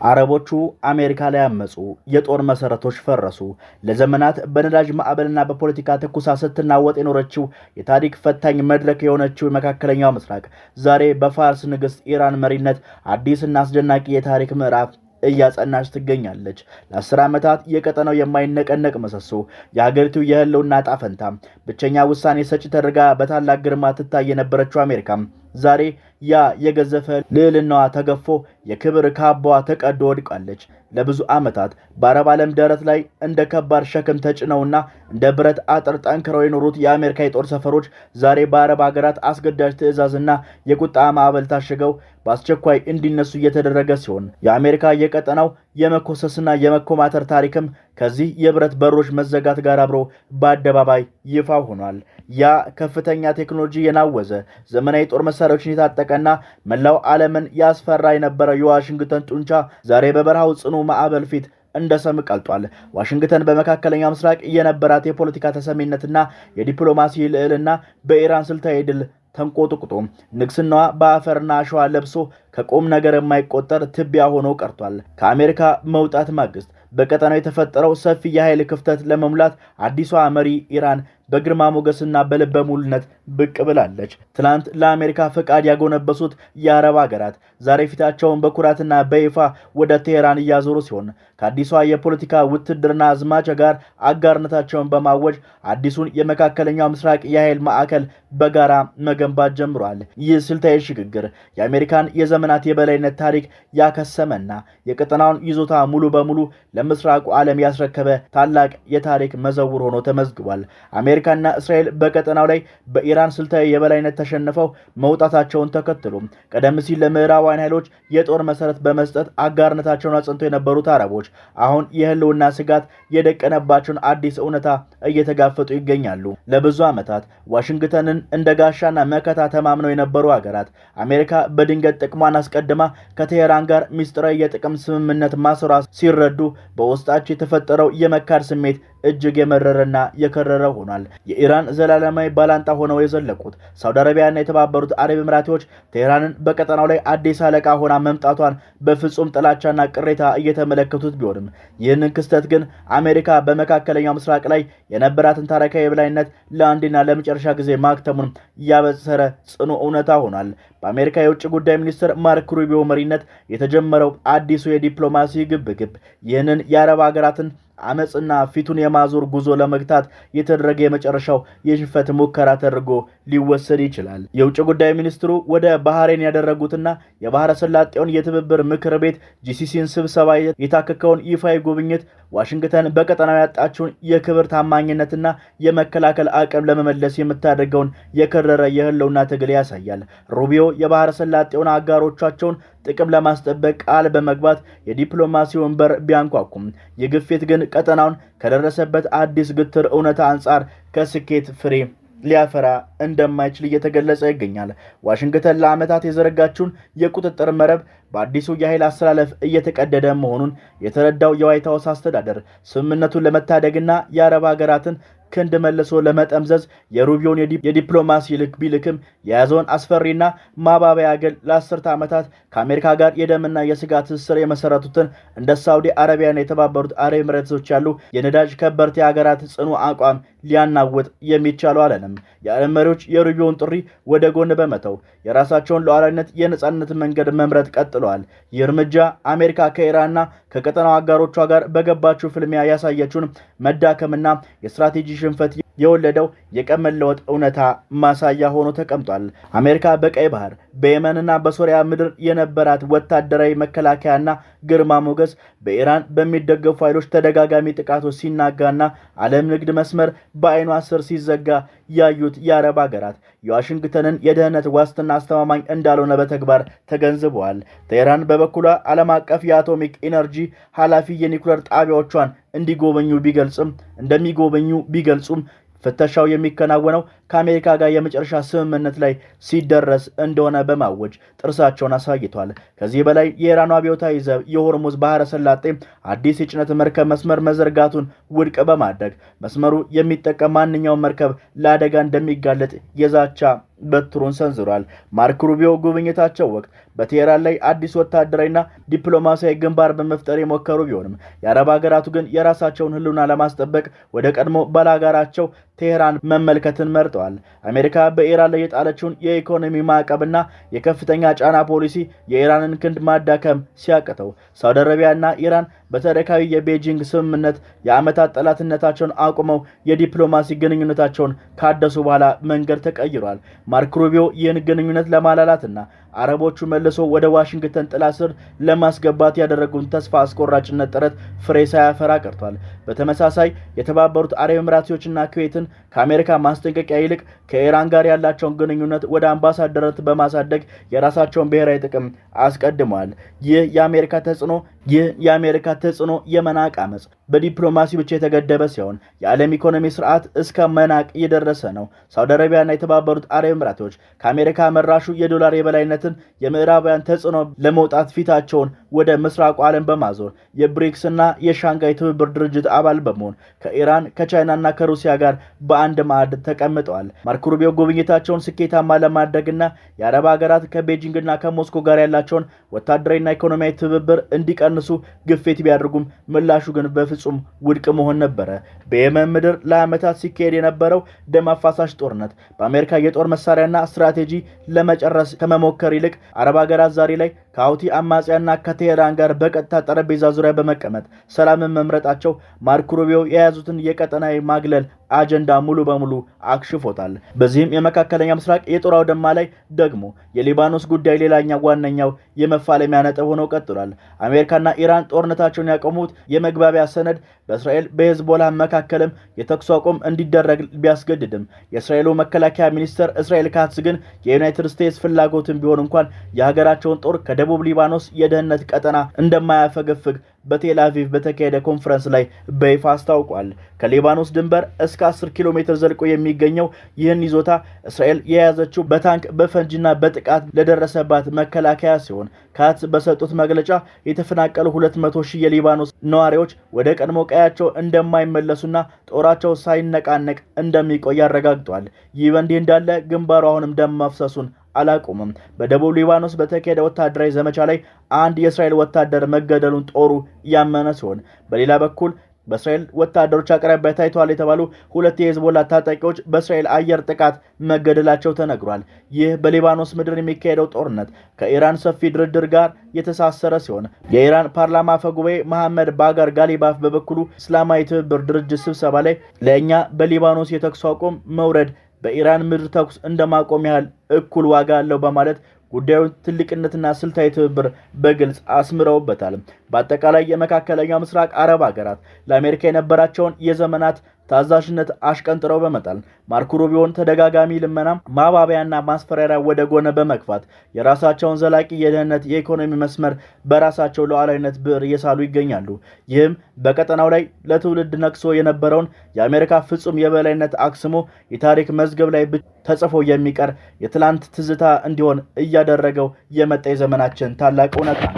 አረቦቹ አሜሪካ ላይ አመጹ፣ የጦር መሰረቶች ፈረሱ። ለዘመናት በነዳጅ ማዕበልና በፖለቲካ ትኩሳት ስትናወጥ የኖረችው የታሪክ ፈታኝ መድረክ የሆነችው የመካከለኛው ምስራቅ ዛሬ በፋርስ ንግስት ኢራን መሪነት አዲስና አስደናቂ የታሪክ ምዕራፍ እያጸናች ትገኛለች። ለ10 ዓመታት የቀጠናው የማይነቀነቅ ምሰሶ፣ የሀገሪቱ የህልውና ዕጣ ፈንታ ብቸኛ ውሳኔ ሰጪ ተደርጋ በታላቅ ግርማ ትታይ የነበረችው አሜሪካ ዛሬ ያ የገዘፈ ልዕልናዋ ተገፎ የክብር ካባዋ ተቀዶ ወድቃለች። ለብዙ ዓመታት በአረብ ዓለም ደረት ላይ እንደ ከባድ ሸክም ተጭነውና እንደ ብረት አጥር ጠንክረው የኖሩት የአሜሪካ የጦር ሰፈሮች ዛሬ በአረብ ሀገራት አስገዳጅ ትዕዛዝና የቁጣ ማዕበል ታሽገው በአስቸኳይ እንዲነሱ እየተደረገ ሲሆን የአሜሪካ የቀጠናው የመኮሰስና የመኮማተር ታሪክም ከዚህ የብረት በሮች መዘጋት ጋር አብሮ በአደባባይ ይፋ ሆኗል። ያ ከፍተኛ ቴክኖሎጂ የናወዘ ዘመናዊ ጦር መሳሪያዎችን የታጠቀና መላው ዓለምን ያስፈራ የነበረው የዋሽንግተን ጡንቻ ዛሬ በበረሃው ጽኑ ማዕበል ፊት እንደ ሰም ቀልጧል። ዋሽንግተን በመካከለኛው ምስራቅ የነበራት የፖለቲካ ተሰሚነትና የዲፕሎማሲ ልዕልና በኢራን ስልታዊ ድል ተንቆጥቁጦ ንግስናዋ በአፈርና አሸዋ ለብሶ ከቁም ነገር የማይቆጠር ትቢያ ሆኖ ቀርቷል። ከአሜሪካ መውጣት ማግስት በቀጠናው የተፈጠረው ሰፊ የኃይል ክፍተት ለመሙላት አዲሷ መሪ ኢራን በግርማ ሞገስና በልበ ሙሉነት ብቅ ብላለች። ትናንት ለአሜሪካ ፈቃድ ያጎነበሱት የአረብ ሀገራት ዛሬ ፊታቸውን በኩራትና በይፋ ወደ ቴሄራን እያዞሩ ሲሆን ከአዲሷ የፖለቲካ ውትድርና አዝማች ጋር አጋርነታቸውን በማወጅ አዲሱን የመካከለኛው ምስራቅ የኃይል ማዕከል በጋራ መገንባት ጀምሯል። ይህ ስልታዊ ሽግግር የአሜሪካን የዘመናት የበላይነት ታሪክ ያከሰመና የቀጠናውን ይዞታ ሙሉ በሙሉ ለምስራቁ ዓለም ያስረከበ ታላቅ የታሪክ መዘውር ሆኖ ተመዝግቧል። አሜሪካና እስራኤል በቀጠናው ላይ በኢራን ስልታዊ የበላይነት ተሸንፈው መውጣታቸውን ተከትሎ ቀደም ሲል ለምዕራባውያን ኃይሎች የጦር መሰረት በመስጠት አጋርነታቸውን አጽንተው የነበሩት አረቦች አሁን የህልውና ስጋት የደቀነባቸውን አዲስ እውነታ እየተጋፈጡ ይገኛሉ። ለብዙ ዓመታት ዋሽንግተንን እንደ ጋሻና መከታ ተማምነው የነበሩ ሀገራት አሜሪካ በድንገት ጥቅሟን አስቀድማ ከቴሄራን ጋር ሚስጥራዊ የጥቅም ስምምነት ማሰሯ ሲረዱ በውስጣቸው የተፈጠረው የመካድ ስሜት እጅግ የመረረና የከረረ ሆኗል። የኢራን ዘላለማዊ ባላንጣ ሆነው የዘለቁት ሳውዲ አረቢያና የተባበሩት አረብ ኤምሬቶች ቴሄራንን በቀጠናው ላይ አዲስ አለቃ ሆና መምጣቷን በፍጹም ጥላቻና ቅሬታ እየተመለከቱት ቢሆንም ይህንን ክስተት ግን አሜሪካ በመካከለኛው ምስራቅ ላይ የነበራትን ታሪካዊ የበላይነት ለአንዴና ለመጨረሻ ጊዜ ማክተሙን ያበሰረ ጽኑ እውነታ ሆኗል። በአሜሪካ የውጭ ጉዳይ ሚኒስትር ማርክ ሩቢዮ መሪነት የተጀመረው አዲሱ የዲፕሎማሲ ግብግብ ይህንን የአረብ ሀገራትን አመጽና ፊቱን የማዞር ጉዞ ለመግታት የተደረገ የመጨረሻው የሽንፈት ሙከራ ተደርጎ ሊወሰድ ይችላል። የውጭ ጉዳይ ሚኒስትሩ ወደ ባህሬን ያደረጉትና የባህረ ሰላጤውን የትብብር ምክር ቤት ጂሲሲን ስብሰባ የታከከውን ይፋዊ ጉብኝት ዋሽንግተን በቀጠናው ያጣችውን የክብር ታማኝነትና የመከላከል አቅም ለመመለስ የምታደርገውን የከረረ የህልውና ትግል ያሳያል። ሩቢዮ የባህረ ሰላጤውን አጋሮቻቸውን ጥቅም ለማስጠበቅ ቃል በመግባት የዲፕሎማሲውን በር ቢያንኳኩም የግፊት ግን ቀጠናውን ከደረሰበት አዲስ ግትር እውነታ አንጻር ከስኬት ፍሬ ሊያፈራ እንደማይችል እየተገለጸ ይገኛል። ዋሽንግተን ለዓመታት የዘረጋችውን የቁጥጥር መረብ በአዲሱ የኃይል አስተላለፍ እየተቀደደ መሆኑን የተረዳው የዋይት ሀውስ አስተዳደር ስምምነቱን ለመታደግና የአረብ ሀገራትን ክንድ መልሶ ለመጠምዘዝ የሩቢዮን የዲፕሎማሲ ልክ ቢልክም የያዘውን አስፈሪና ማባበያ ገል ለ10 ዓመታት ከአሜሪካ ጋር የደምና የስጋ ትስስር የመሰረቱትን እንደ ሳውዲ አረቢያና የተባበሩት አረብ ኤምሬቶች ያሉ የነዳጅ ከበርቴ ሀገራት ጽኑ አቋም ሊያናውጥ የሚቻለው አለንም። የዓለም መሪዎች የሩቢዮን ጥሪ ወደ ጎን በመተው የራሳቸውን ሉዓላዊነት የነጻነት መንገድ መምረጥ ቀጥለዋል። ይህ እርምጃ አሜሪካ ከኢራንና ከቀጠናው አጋሮቿ ጋር በገባችው ፍልሚያ ያሳየችውን መዳከምና የስትራቴጂ ሽንፈት የወለደው የቀን መለወጥ እውነታ ማሳያ ሆኖ ተቀምጧል። አሜሪካ በቀይ ባህር በየመንና በሶሪያ ምድር የነበራት ወታደራዊ መከላከያና ግርማ ሞገስ በኢራን በሚደገፉ ኃይሎች ተደጋጋሚ ጥቃቶች ሲናጋና ዓለም ንግድ መስመር በአይኗ ስር ሲዘጋ ያዩት የአረብ ሀገራት የዋሽንግተንን የደህንነት ዋስትና አስተማማኝ እንዳልሆነ በተግባር ተገንዝበዋል። ቴሄራን በበኩሏ ዓለም አቀፍ የአቶሚክ ኢነርጂ ኃላፊ የኒኩሌር ጣቢያዎቿን እንደሚጎበኙ ቢገልጹም ፍተሻው የሚከናወነው ከአሜሪካ ጋር የመጨረሻ ስምምነት ላይ ሲደረስ እንደሆነ በማወጅ ጥርሳቸውን አሳይቷል። ከዚህ በላይ የኢራኑ አብዮታዊ ዘብ የሆርሙዝ ባህረ ሰላጤ አዲስ የጭነት መርከብ መስመር መዘርጋቱን ውድቅ በማድረግ መስመሩ የሚጠቀም ማንኛውም መርከብ ለአደጋ እንደሚጋለጥ የዛቻ በትሩን ሰንዝሯል። ማርክ ሩቢዮ ጉብኝታቸው ወቅት በቴህራን ላይ አዲስ ወታደራዊና ዲፕሎማሲያዊ ግንባር በመፍጠር የሞከሩ ቢሆንም የአረብ ሀገራቱ ግን የራሳቸውን ህልውና ለማስጠበቅ ወደ ቀድሞ ባላጋራቸው ቴህራን መመልከትን መርጠዋል። አሜሪካ በኢራን ላይ የጣለችውን የኢኮኖሚ ማዕቀብና የከፍተኛ ጫና ፖሊሲ የኢራንን ክንድ ማዳከም ሲያቅተው ሳውዲ አረቢያና ኢራን በተደካዊ የቤጂንግ ስምምነት የዓመታት ጠላትነታቸውን አቁመው የዲፕሎማሲ ግንኙነታቸውን ካደሱ በኋላ መንገድ ተቀይሯል። ማርክ ሩቢዮ ይህን ግንኙነት ለማላላትና አረቦቹ መልሶ ወደ ዋሽንግተን ጥላ ስር ለማስገባት ያደረጉን ተስፋ አስቆራጭነት ጥረት ፍሬ ሳያፈራ ቀርቷል። በተመሳሳይ የተባበሩት አረብ ኤሚሬቶችና ኩዌትን ከአሜሪካ ማስጠንቀቂያ ይልቅ ከኢራን ጋር ያላቸውን ግንኙነት ወደ አምባሳደርነት በማሳደግ የራሳቸውን ብሔራዊ ጥቅም አስቀድመዋል። ይህ የአሜሪካ ተጽዕኖ የመናቅ አመጽ በዲፕሎማሲ ብቻ የተገደበ ሲሆን የዓለም ኢኮኖሚ ስርዓት እስከ መናቅ የደረሰ ነው። ሳውዲ አረቢያና የተባበሩት አረብ ኤሚሬቶች ከአሜሪካ መራሹ የዶላር የበላይነትን የምዕራባውያን ተጽዕኖ ለመውጣት ፊታቸውን ወደ ምስራቁ ዓለም በማዞር የብሪክስና የሻንጋይ ትብብር ድርጅት አባል በመሆን ከኢራን ከቻይናና ከሩሲያ ጋር በአንድ ማዕድ ተቀምጠዋል። ማርክ ሩቢዮ ጉብኝታቸውን ስኬታማ ለማድረግና የአረብ ሀገራት ከቤጂንግና ከሞስኮ ጋር ያላቸውን ወታደራዊና ኢኮኖሚያዊ ትብብር እንዲቀንሱ ግፊት ቢያደርጉም ምላሹ ግን በፍጹም ውድቅ መሆን ነበረ። በየመን ምድር ለዓመታት ሲካሄድ የነበረው ደም አፋሳሽ ጦርነት በአሜሪካ የጦር መሳሪያና ስትራቴጂ ለመጨረስ ከመሞከር ይልቅ አረብ ሀገራት ዛሬ ላይ ከሁቲ አማጽያና ከቴህራን ጋር በቀጥታ ጠረጴዛ ዙሪያ በመቀመጥ ሰላምን መምረጣቸው ማርክ ሩቢዮ የያዙትን የቀጠናዊ ማግለል አጀንዳ ሙሉ በሙሉ አክሽፎታል። በዚህም የመካከለኛ ምስራቅ የጦር አውድማ ላይ ደግሞ የሊባኖስ ጉዳይ ሌላኛው ዋነኛው የመፋለሚያ ነጥብ ሆኖ ቀጥሏል። አሜሪካና ኢራን ጦርነታቸውን ያቆሙት የመግባቢያ ሰነድ በእስራኤል በሄዝቦላ መካከልም የተኩስ አቁም እንዲደረግ ቢያስገድድም የእስራኤሉ መከላከያ ሚኒስትር እስራኤል ካትዝ ግን የዩናይትድ ስቴትስ ፍላጎትን ቢሆን እንኳን የሀገራቸውን ጦር ከደቡብ ሊባኖስ የደህንነት ቀጠና እንደማያፈገፍግ በቴል አቪቭ በተካሄደ ኮንፈረንስ ላይ በይፋ አስታውቋል። ከሊባኖስ ድንበር እስከ 10 ኪሎ ሜትር ዘልቆ የሚገኘው ይህን ይዞታ እስራኤል የያዘችው በታንክ በፈንጂና በጥቃት ለደረሰባት መከላከያ ሲሆን ካትዝ በሰጡት መግለጫ የተፈናቀሉ 200,000 የሊባኖስ ነዋሪዎች ወደ ቀድሞ ቀያቸው እንደማይመለሱና ጦራቸው ሳይነቃነቅ እንደሚቆይ አረጋግጧል። ይህ በእንዲህ እንዳለ ግንባሩ አሁንም ደም መፍሰሱን አላቆመም። በደቡብ ሊባኖስ በተካሄደ ወታደራዊ ዘመቻ ላይ አንድ የእስራኤል ወታደር መገደሉን ጦሩ ያመነ ሲሆን በሌላ በኩል በእስራኤል ወታደሮች አቅራቢያ ታይተዋል የተባሉ 2 የሄዝቦላ ታጣቂዎች በእስራኤል አየር ጥቃት መገደላቸው ተነግሯል። ይህ በሊባኖስ ምድር የሚካሄደው ጦርነት ከኢራን ሰፊ ድርድር ጋር የተሳሰረ ሲሆን የኢራን ፓርላማ አፈ ጉባኤ መሐመድ ባጋር ጋሊባፍ በበኩሉ እስላማዊ ትብብር ድርጅት ስብሰባ ላይ ለእኛ በሊባኖስ የተኩስ አቁም መውረድ በኢራን ምድር ተኩስ እንደማቆም ያህል እኩል ዋጋ አለው በማለት ጉዳዩን ትልቅነትና ስልታዊ ትብብር በግልጽ አስምረውበታል። በአጠቃላይ የመካከለኛው ምስራቅ አረብ ሀገራት ለአሜሪካ የነበራቸውን የዘመናት ታዛዥነት አሽቀንጥረው በመጣል ማርክ ሩቢዮን ተደጋጋሚ ልመና፣ ማባቢያና ማስፈራሪያ ወደ ጎን በመግፋት የራሳቸውን ዘላቂ የደህንነት የኢኮኖሚ መስመር በራሳቸው ሉዓላዊነት ብዕር እየሳሉ ይገኛሉ። ይህም በቀጠናው ላይ ለትውልድ ነክሶ የነበረውን የአሜሪካ ፍጹም የበላይነት አክስሞ የታሪክ መዝገብ ላይ ተጽፎ የሚቀር የትላንት ትዝታ እንዲሆን እያደረገው የመጣ የዘመናችን ታላቅ እውነታ ነው።